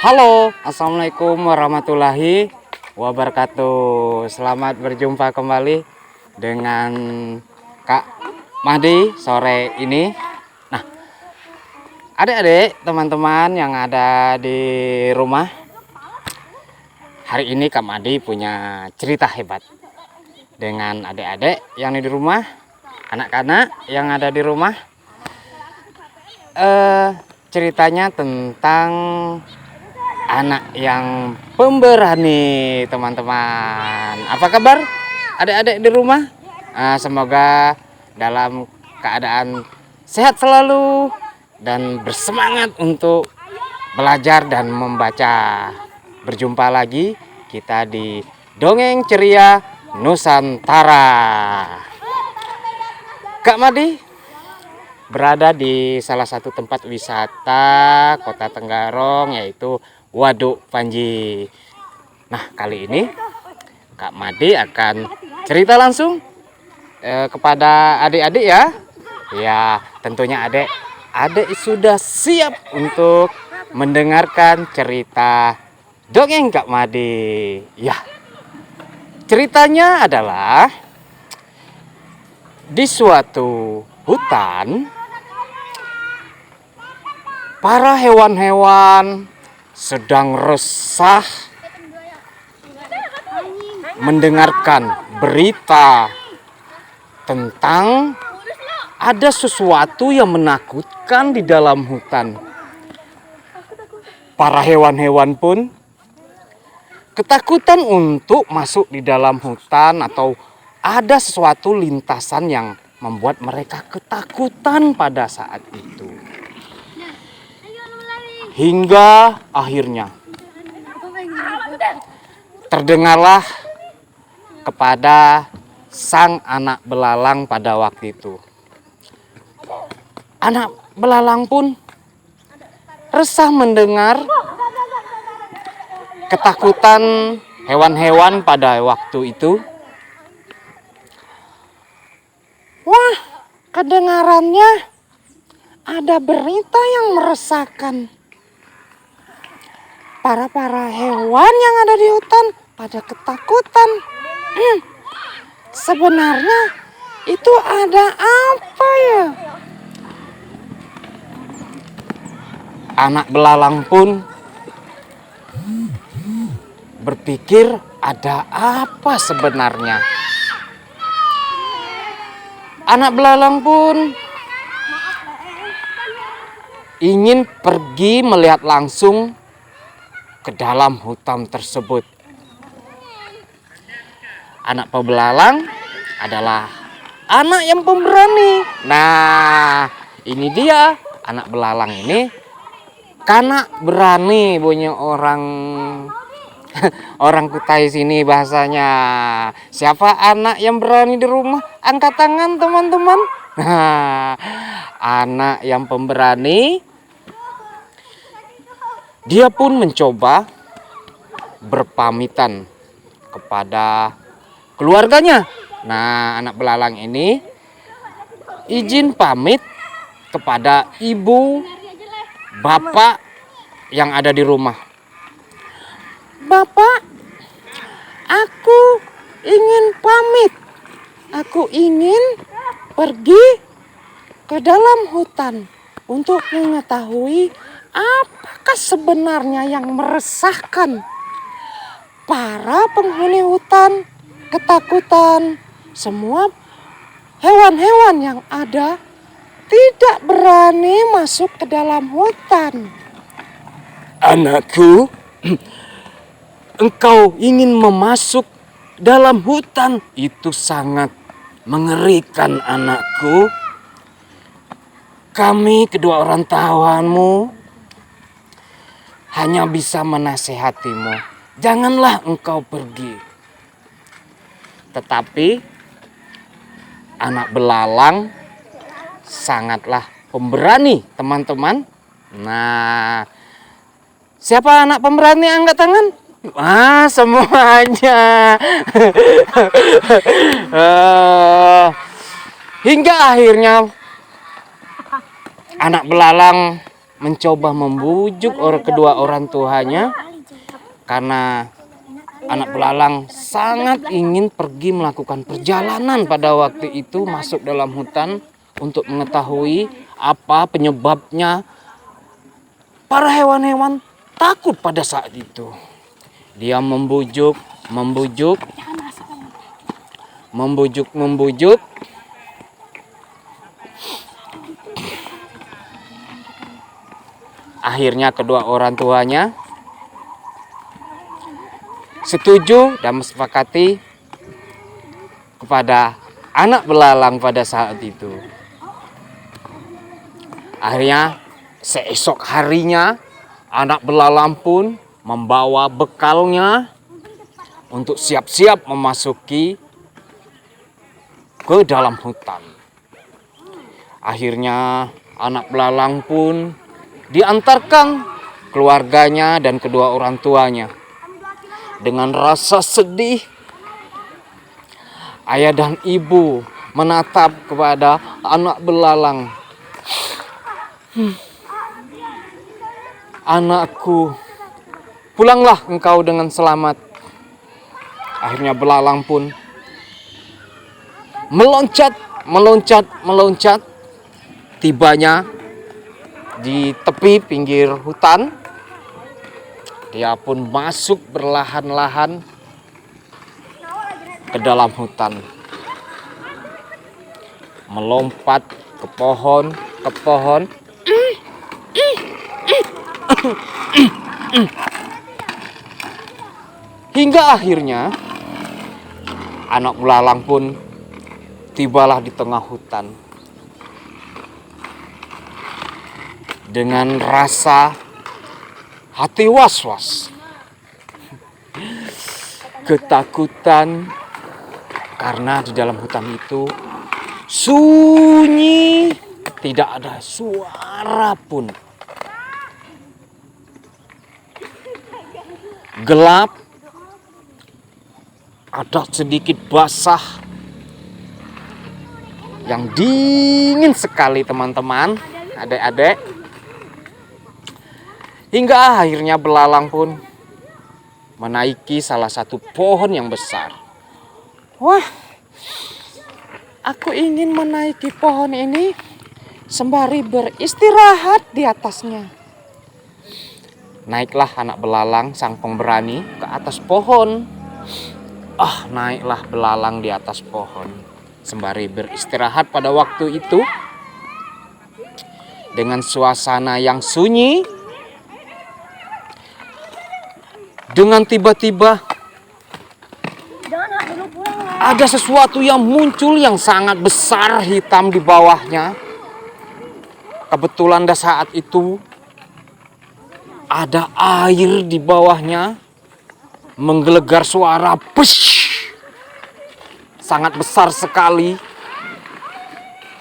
Halo, assalamualaikum warahmatullahi wabarakatuh. Selamat berjumpa kembali dengan Kak Mahdi sore ini. Nah, adik-adik, teman-teman yang ada di rumah, hari ini Kak Mahdi punya cerita hebat dengan adik-adik yang di rumah, anak-anak yang ada di rumah. Ceritanya tentang anak yang pemberani, teman-teman. Apa kabar adik-adik di rumah? Semoga dalam keadaan sehat selalu dan bersemangat untuk belajar dan membaca. Berjumpa lagi kita di Dongeng Ceria Nusantara. Kak Madi berada di salah satu tempat wisata Kota Tenggarong, yaitu Waduk Panji. Nah, kali ini Kak Madi akan cerita langsung kepada adik-adik ya. Ya, tentunya adik sudah siap untuk mendengarkan cerita dongeng Kak Madi. Ya, ceritanya adalah di suatu hutan, para hewan-hewan sedang resah mendengarkan berita tentang ada sesuatu yang menakutkan di dalam hutan. Para hewan-hewan pun ketakutan untuk masuk di dalam hutan, atau ada sesuatu lintasan yang membuat mereka ketakutan pada saat itu. Hingga akhirnya terdengarlah kepada sang anak belalang pada waktu itu. Anak belalang pun resah mendengar ketakutan hewan-hewan pada waktu itu. Wah, kedengarannya ada berita yang meresahkan. Para hewan yang ada di hutan pada ketakutan. Sebenarnya itu ada apa ya? Anak belalang pun berpikir, ada apa sebenarnya? Anak belalang pun ingin pergi melihat langsung ke dalam hutan tersebut. Anak pebelalang adalah anak yang pemberani. Nah, ini dia anak belalang ini, karena berani, bunyi orang Kutai sini bahasanya. Siapa anak yang berani di rumah? Angkat tangan, teman-teman. Nah, anak yang pemberani, dia pun mencoba berpamitan kepada keluarganya. Nah, anak belalang ini izin pamit kepada ibu, bapak yang ada di rumah. Bapak, aku ingin pamit. Aku ingin pergi ke dalam hutan untuk mengetahui apakah sebenarnya yang meresahkan para penghuni hutan. Ketakutan, semua hewan-hewan yang ada tidak berani masuk ke dalam hutan. Anakku, engkau ingin memasuk dalam hutan, itu sangat mengerikan, anakku. Kami kedua orang tahuanmu hanya bisa menasehatimu, janganlah engkau pergi. Tetapi anak belalang sangatlah pemberani, teman-teman. Nah, siapa anak pemberani? Angkat tangan. Semuanya. Hingga akhirnya anak belalang mencoba membujuk kedua orang tuanya karena anak belalang sangat ingin pergi melakukan perjalanan pada waktu itu masuk dalam hutan untuk mengetahui apa penyebabnya para hewan-hewan takut pada saat itu. Dia membujuk. Akhirnya kedua orang tuanya setuju dan mensepakati kepada anak belalang pada saat itu. Akhirnya seesok harinya anak belalang pun membawa bekalnya untuk siap-siap memasuki ke dalam hutan. Akhirnya anak belalang pun diantarkan keluarganya dan kedua orang tuanya. Dengan rasa sedih, ayah dan ibu menatap kepada anak belalang. Anakku, pulanglah engkau dengan selamat. Akhirnya belalang pun meloncat. Tibanya di tepi pinggir hutan. Dia pun masuk berlahan-lahan ke dalam hutan. Melompat ke pohon. Hingga akhirnya anak belalang pun tibalah di tengah hutan. Dengan rasa hati was-was, ketakutan, karena di dalam hutan itu sunyi, tidak ada suara pun. Gelap, ada sedikit basah, yang dingin sekali teman-teman, adik-adik. Hingga akhirnya belalang pun menaiki salah satu pohon yang besar. Wah, aku ingin menaiki pohon ini sembari beristirahat di atasnya. Naiklah anak belalang sang pemberani ke atas pohon. Naiklah belalang di atas pohon sembari beristirahat pada waktu itu. Dengan suasana yang sunyi, dengan tiba-tiba ada sesuatu yang muncul yang sangat besar hitam di bawahnya. Kebetulan pada saat itu ada air di bawahnya, menggelegar suara push, sangat besar sekali.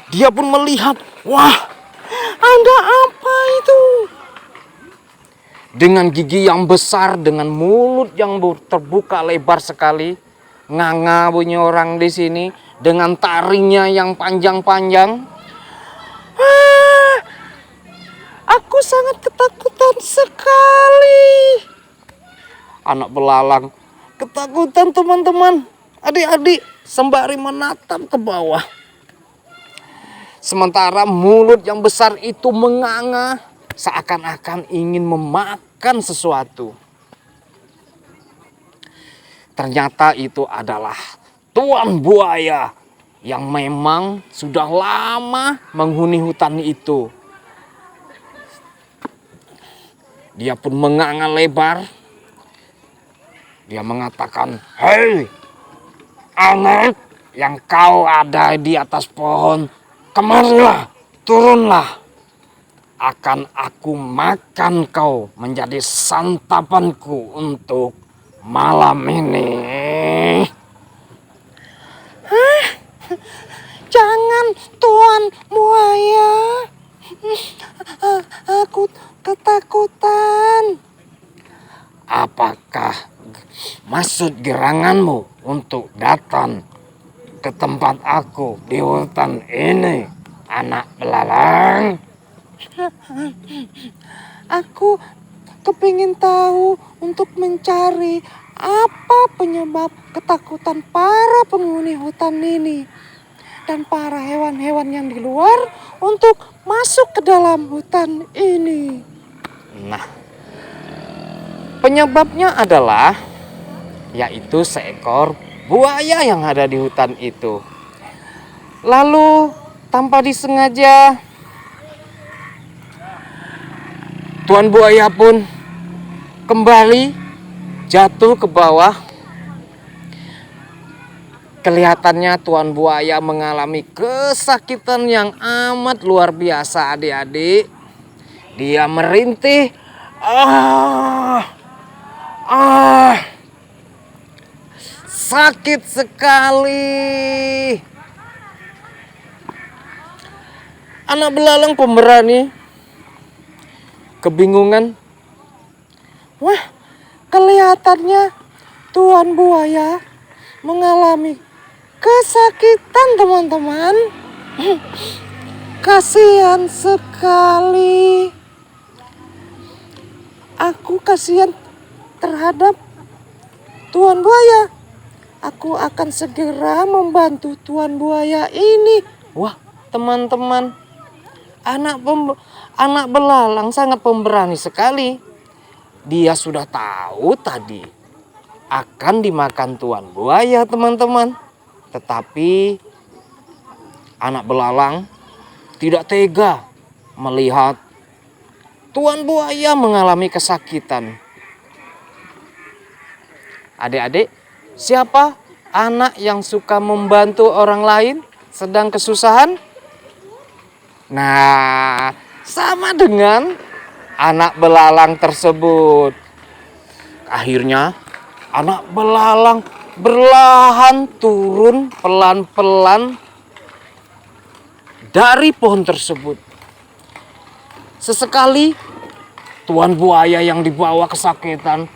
Dia pun melihat, wah, ada apa itu? Dengan gigi yang besar, dengan mulut yang terbuka lebar sekali, nganga bunyi orang di sini, dengan taringnya yang panjang-panjang. Aku sangat ketakutan sekali. Anak belalang ketakutan teman-teman, adik-adik, sembari menatap ke bawah. Sementara mulut yang besar itu menganga, seakan-akan ingin memakan sesuatu. Ternyata itu adalah tuan buaya yang memang sudah lama menghuni hutan itu. Dia pun menganga lebar. Dia mengatakan, "Hei, anak yang kau ada di atas pohon, kemarilah, turunlah. Akan aku makan kau menjadi santapanku untuk malam ini." Jangan, Tuan Buaya. Aku ketakutan. Apakah maksud geranganmu untuk datang ke tempat aku di hutan ini, anak belalang? Aku kepingin tahu untuk mencari apa penyebab ketakutan para penghuni hutan ini dan para hewan-hewan yang di luar untuk masuk ke dalam hutan ini. Nah, penyebabnya adalah yaitu seekor buaya yang ada di hutan itu. Lalu tanpa disengaja tuan buaya pun kembali jatuh ke bawah. Kelihatannya tuan buaya mengalami kesakitan yang amat luar biasa, adik-adik. Dia merintih. Sakit sekali. Anak belalang pemberani kebingungan. Wah, kelihatannya tuan buaya mengalami kesakitan, teman-teman. Kasihan sekali. Aku kasihan terhadap tuan buaya. Aku akan segera membantu tuan buaya ini. Wah, teman-teman, anak belalang sangat pemberani sekali. Dia sudah tahu tadi akan dimakan tuan buaya, teman-teman. Tetapi anak belalang tidak tega melihat tuan buaya mengalami kesakitan. Adik-adik, siapa anak yang suka membantu orang lain sedang kesusahan? Nah, sama dengan anak belalang tersebut. Akhirnya anak belalang berlahan turun pelan-pelan dari pohon tersebut. Sesekali tuan buaya yang dibawa kesakitan.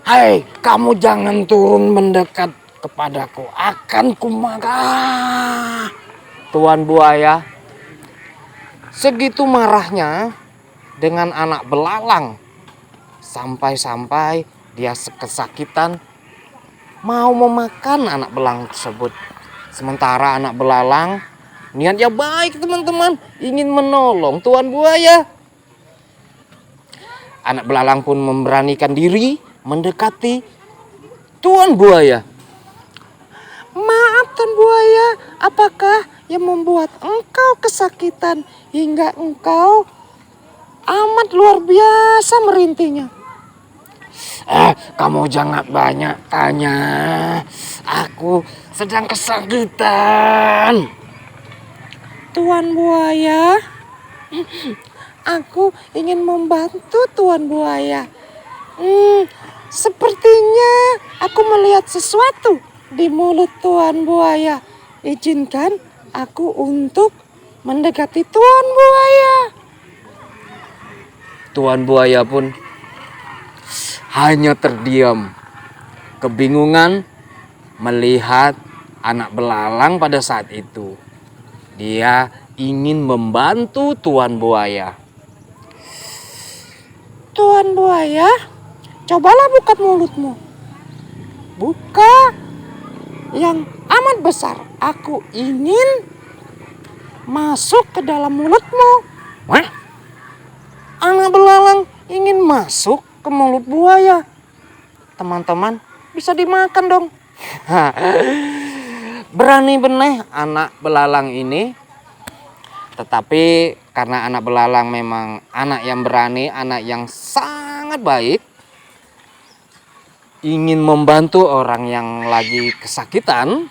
Hei, kamu jangan turun mendekat kepadaku. Akan kumakan. Tuan buaya segitu marahnya dengan anak belalang. Sampai-sampai dia kesakitan mau memakan anak belalang tersebut. Sementara anak belalang niatnya baik, teman-teman, ingin menolong tuan buaya. Anak belalang pun memberanikan diri mendekati tuan buaya. Maaf tuan buaya, apakah yang membuat engkau kesakitan hingga engkau amat luar biasa merintihnya? Kamu jangan banyak tanya. Aku sedang kesakitan. Tuan buaya, aku ingin membantu tuan buaya. Sepertinya aku melihat sesuatu di mulut tuan buaya. Izinkan aku untuk mendekati tuan buaya. Tuan buaya pun hanya terdiam, kebingungan melihat anak belalang pada saat itu. Dia ingin membantu tuan buaya. Tuan buaya, cobalah buka mulutmu. Buka yang amat besar. Aku ingin masuk ke dalam mulutmu. Wah, anak belalang ingin masuk ke mulut buaya. Teman-teman, bisa dimakan dong. Berani benih anak belalang ini. Tetapi karena anak belalang memang anak yang berani, anak yang sangat baik, ingin membantu orang yang lagi kesakitan,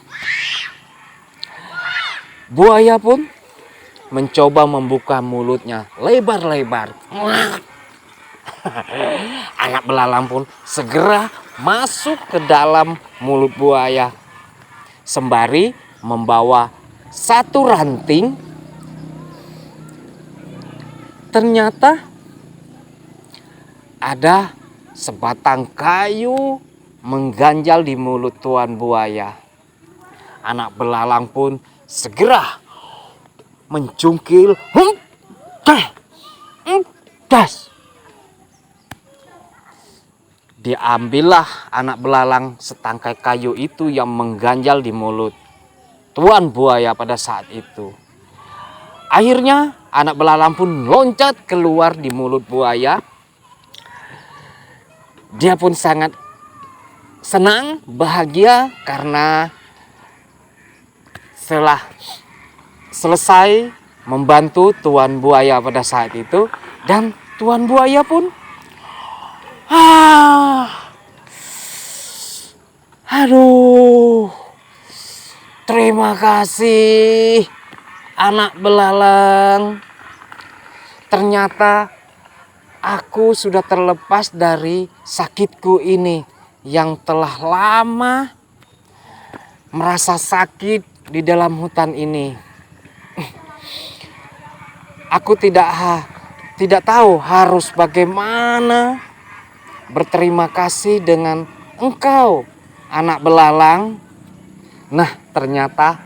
buaya pun mencoba membuka mulutnya lebar-lebar. Anak belalang pun segera masuk ke dalam mulut buaya sembari membawa satu ranting. Ternyata ada sebatang kayu mengganjal di mulut tuan buaya. Anak belalang pun segera mencungkil Das. Diambillah anak belalang setangkai kayu itu yang mengganjal di mulut tuan buaya pada saat itu. Akhirnya anak belalang pun loncat keluar di mulut buaya. Dia pun sangat senang, bahagia karena setelah selesai membantu tuan buaya pada saat itu, dan tuan buaya pun aduh, terima kasih anak belalang. Ternyata aku sudah terlepas dari sakitku ini yang telah lama merasa sakit di dalam hutan ini. Aku tidak tahu harus bagaimana berterima kasih dengan engkau, anak belalang. Nah, ternyata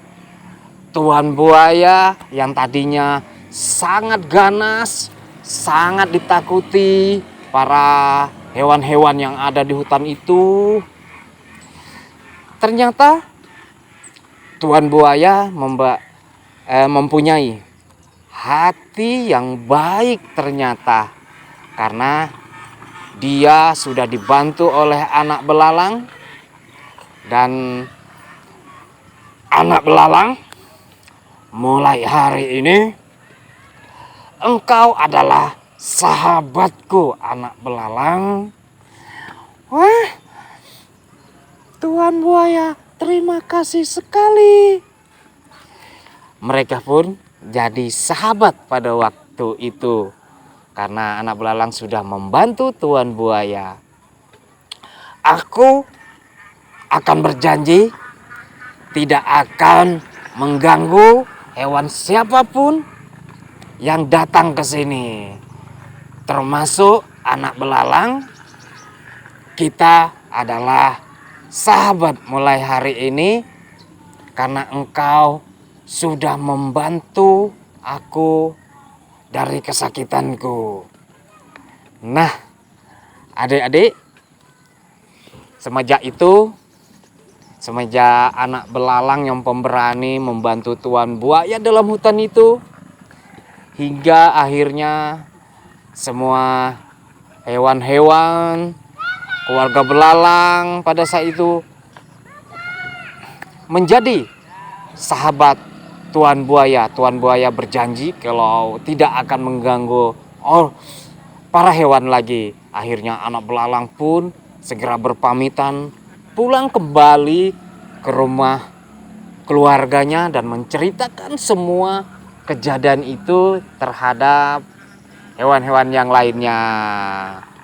tuan buaya yang tadinya sangat ganas, sangat ditakuti para hewan-hewan yang ada di hutan itu, ternyata tuan buaya mempunyai hati yang baik ternyata, karena dia sudah dibantu oleh anak belalang. Dan anak belalang, mulai hari ini engkau adalah sahabatku, anak belalang. Wah, tuan buaya, terima kasih sekali. Mereka pun jadi sahabat pada waktu itu karena anak belalang sudah membantu tuan buaya. Aku akan berjanji tidak akan mengganggu hewan siapapun yang datang ke sini, termasuk anak belalang. Kita adalah sahabat mulai hari ini karena engkau sudah membantu aku dari kesakitanku. Nah, adik-adik, semenjak anak belalang yang pemberani membantu tuan buaya dalam hutan itu, hingga akhirnya semua hewan-hewan keluarga belalang pada saat itu menjadi sahabat tuan buaya. Tuan buaya berjanji kalau tidak akan mengganggu para hewan lagi. Akhirnya anak belalang pun segera berpamitan pulang kembali ke rumah keluarganya dan menceritakan semua kejadian itu terhadap hewan-hewan yang lainnya.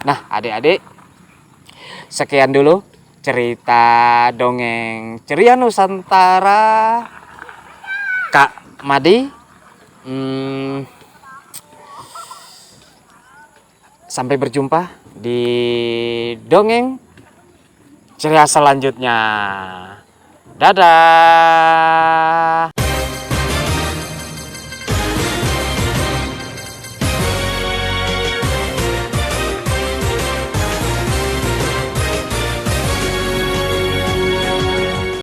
Nah, adik-adik, sekian dulu cerita dongeng ceria Nusantara Kak Madi. Sampai berjumpa di dongeng ceria selanjutnya. Dadah.